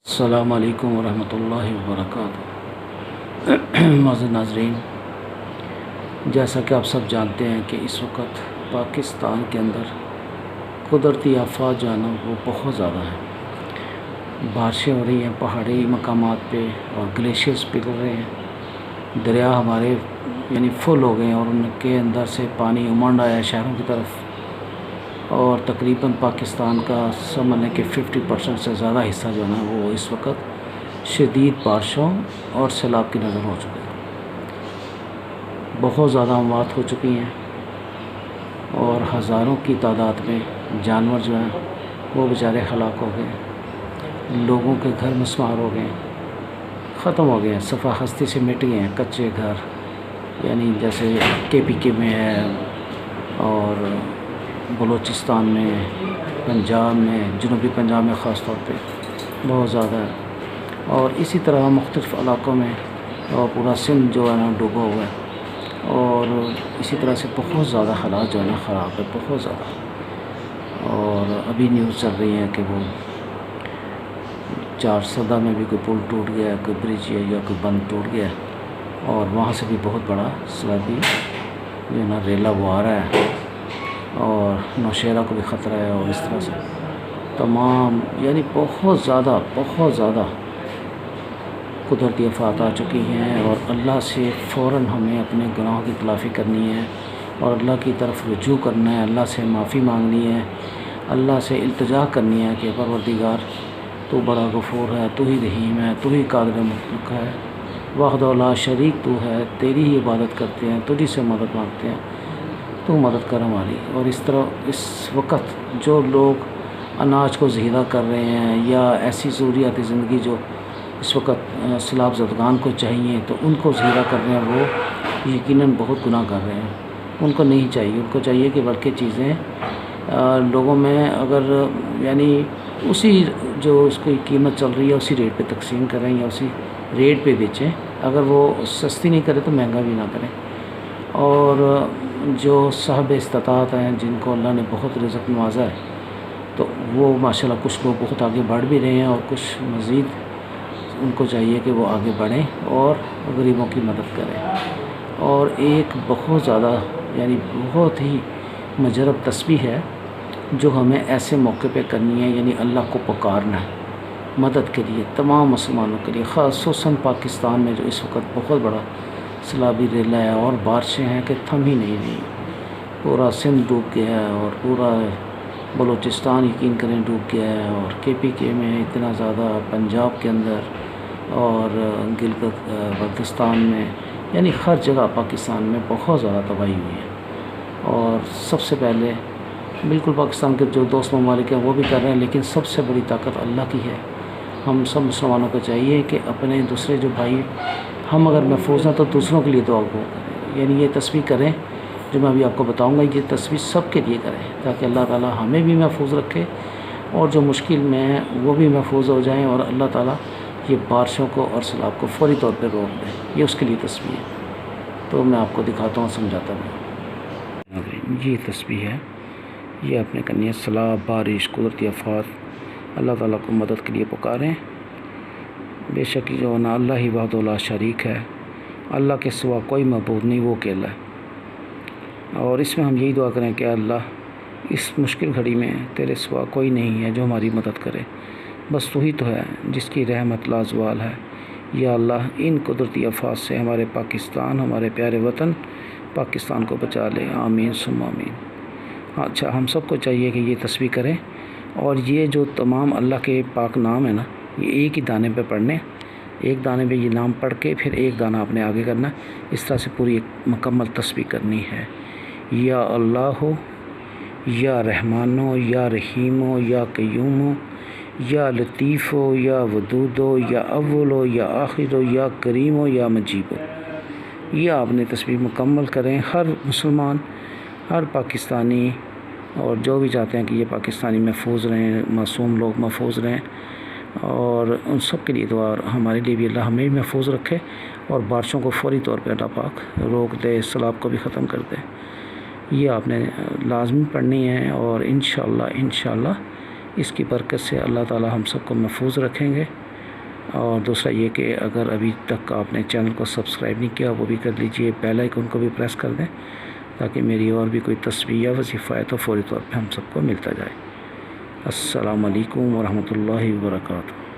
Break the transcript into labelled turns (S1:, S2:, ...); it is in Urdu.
S1: السلام علیکم ورحمۃ اللہ وبرکاتہ۔ معزز ناظرین، جیسا کہ آپ سب جانتے ہیں کہ اس وقت پاکستان کے اندر قدرتی آفات جو ہے نا وہ بہت زیادہ ہیں۔ بارشیں ہو رہی ہیں پہاڑی مقامات پہ اور گلیشیئرز پگھل رہے ہیں، دریا ہمارے فل ہو گئے ہیں اور ان کے اندر سے پانی امنڈ آیا ہے شہروں کی طرف، اور تقریباً پاکستان کا سمجھنے کہ 50% سے زیادہ حصہ جو ہے نا وہ اس وقت شدید بارشوں اور سیلاب کی نظر ہو چکے ہیں۔ بہت زیادہ اموات ہو چکی ہیں اور ہزاروں کی تعداد میں جانور جو ہیں وہ بیچارے ہلاک ہو گئے ہیں، لوگوں کے گھر مسمار ہو گئے ہیں، ختم ہو گئے ہیں، صفحہ ہستی سے مٹ گئے ہیں کچے گھر، جیسے KPK میں ہے اور بلوچستان میں، پنجاب میں، جنوبی پنجاب میں خاص طور پہ بہت زیادہ ہے، اور اسی طرح مختلف علاقوں میں اور پورا سندھ جو ہے نا ڈوبا ہوا ہے، اور اسی طرح سے بہت زیادہ حالات جو ہے نا خراب ہے، بہت زیادہ۔ اور ابھی نیوز چل رہی ہے کہ وہ 4 میں بھی کوئی پل ٹوٹ گیا، کوئی برج یا کوئی بند ٹوٹ گیا، اور وہاں سے بھی بہت بڑا سیلابی جو ہے نا ریلا وہ آ رہا ہے، اور نوشہرہ کو بھی خطرہ ہے، اور اس طرح سے تمام بہت زیادہ قدرتی آفات آ چکی ہیں، اور اللہ سے فوراً ہمیں اپنے گناہوں کی تلافی کرنی ہے اور اللہ کی طرف رجوع کرنا ہے، اللہ سے معافی مانگنی ہے، اللہ سے التجا کرنی ہے کہ پروردگار تو بڑا غفور ہے، تو ہی رحیم ہے، تو ہی قادر مطلق ہے، وحدہ لا شریک تو ہے، تیری ہی عبادت کرتے ہیں، تجھی سے مدد مانگتے ہیں، تو مدد کر ہماری۔ اور اس طرح اس وقت جو لوگ اناج کو ذخیرہ کر رہے ہیں یا ایسی ضروریات زندگی جو اس وقت سیلاب زدگان کو چاہیے تو ان کو ذخیرہ کر رہے ہیں، وہ یقیناً بہت گناہ کر رہے ہیں، ان کو نہیں چاہیے، ان کو چاہیے کہ بلکہ چیزیں لوگوں میں اگر اسی جو اس کی قیمت چل رہی ہے اسی ریٹ پہ تقسیم کریں یا اسی ریٹ پہ بیچیں، اگر وہ سستی نہیں کرے تو مہنگا بھی نہ کریں۔ اور جو صاحب استطاعت ہیں جن کو اللہ نے بہت رزق نوازا ہے تو وہ ماشاءاللہ کچھ لوگ بہت آگے بڑھ بھی رہے ہیں، اور کچھ مزید ان کو چاہیے کہ وہ آگے بڑھیں اور غریبوں کی مدد کریں۔ اور ایک بہت زیادہ بہت ہی مجرب تسبیح ہے جو ہمیں ایسے موقع پہ کرنی ہے، اللہ کو پکارنا ہے مدد کے لیے، تمام مسلمانوں کے لیے، خصوصاً پاکستان میں جو اس وقت بہت بڑا سیلابی ریلا ہے اور بارشیں ہیں کہ تھم ہی نہیں رہی، پورا سندھ ڈوب گیا ہے اور پورا بلوچستان یقین کریں ڈوب گیا ہے، اور KPK میں اتنا زیادہ، پنجاب کے اندر اور گلگت بلتستان میں، ہر جگہ پاکستان میں بہت زیادہ تباہی ہوئی ہے۔ اور سب سے پہلے بالکل پاکستان کے جو دوست ممالک ہیں وہ بھی کر رہے ہیں، لیکن سب سے بڑی طاقت اللہ کی ہے۔ ہم سب مسلمانوں کو چاہیے کہ اپنے دوسرے جو بھائی ہم اگر محفوظ ہیں تو دوسروں کے لیے دعا کو کریں، یہ تسبیح کریں جو میں ابھی آپ کو بتاؤں گا، یہ تسبیح سب کے لیے کریں تاکہ اللہ تعالیٰ ہمیں بھی محفوظ رکھے اور جو مشکل میں ہیں وہ بھی محفوظ ہو جائیں، اور اللہ تعالیٰ یہ بارشوں کو اور سیلاب کو فوری طور پہ روک دیں، یہ اس کے لیے تسبیح ہے۔ تو میں آپ کو دکھاتا ہوں، سمجھاتا ہوں۔ یہ تسبیح ہے، یہ اپنے کرنی ہے، سیلاب، بارش، قدرتی آفات، اللہ تعالیٰ کو مدد کے لیے پکاریں۔ بے شک جو نا اللہ ہی وحدہ لا شریک ہے، اللہ کے سوا کوئی معبود نہیں، وہ اکیلا ہے۔ اور اس میں ہم یہی دعا کریں کہ اللہ اس مشکل گھڑی میں تیرے سوا کوئی نہیں ہے جو ہماری مدد کرے، بس تو ہی تو ہے جس کی رحمت لازوال ہے۔ یا اللہ ان قدرتی آفات سے ہمارے پاکستان، ہمارے پیارے وطن پاکستان کو بچا لے، آمین ثم آمین۔ اچھا، ہم سب کو چاہیے کہ یہ تسبیح کریں، اور یہ جو تمام اللہ کے پاک نام ہے نا یہ ایک ہی دانے پہ پڑھنے، ایک دانے پہ یہ نام پڑھ کے پھر ایک دانہ اپنے آگے کرنا، اس طرح سے پوری ایک مکمل تسبیح کرنی ہے۔ یا اللہ ہو، یا رحمان ہو، یا رحیم ہو، یا قیوم ہو، یا لطیف ہو، یا ودود ہو، یا اول ہو، یا آخر ہو، یا کریم ہو، یا مجیب ہو۔ یہ آپ نے تسبیح مکمل کریں، ہر مسلمان، ہر پاکستانی، اور جو بھی چاہتے ہیں کہ یہ پاکستانی محفوظ رہیں، معصوم لوگ محفوظ رہیں، اور ان سب کے لیے دعا، اور ہمارے لیے بھی اللہ ہمیں بھی محفوظ رکھے اور بارشوں کو فوری طور پہ اللہ پاک روک دے، سیلاب کو بھی ختم کر دے۔ یہ آپ نے لازمی پڑھنی ہے، اور انشاءاللہ اس کی برکت سے اللہ تعالی ہم سب کو محفوظ رکھیں گے۔ اور دوسرا یہ کہ اگر ابھی تک آپ نے چینل کو سبسکرائب نہیں کیا وہ بھی کر لیجئے، بیل آئیکن کو بھی پریس کر دیں تاکہ میری اور بھی کوئی تصویر یا وظیفہ ہے تو فوری طور پہ ہم سب کو ملتا جائے۔ السلام علیکم ورحمۃ اللہ وبرکاتہ۔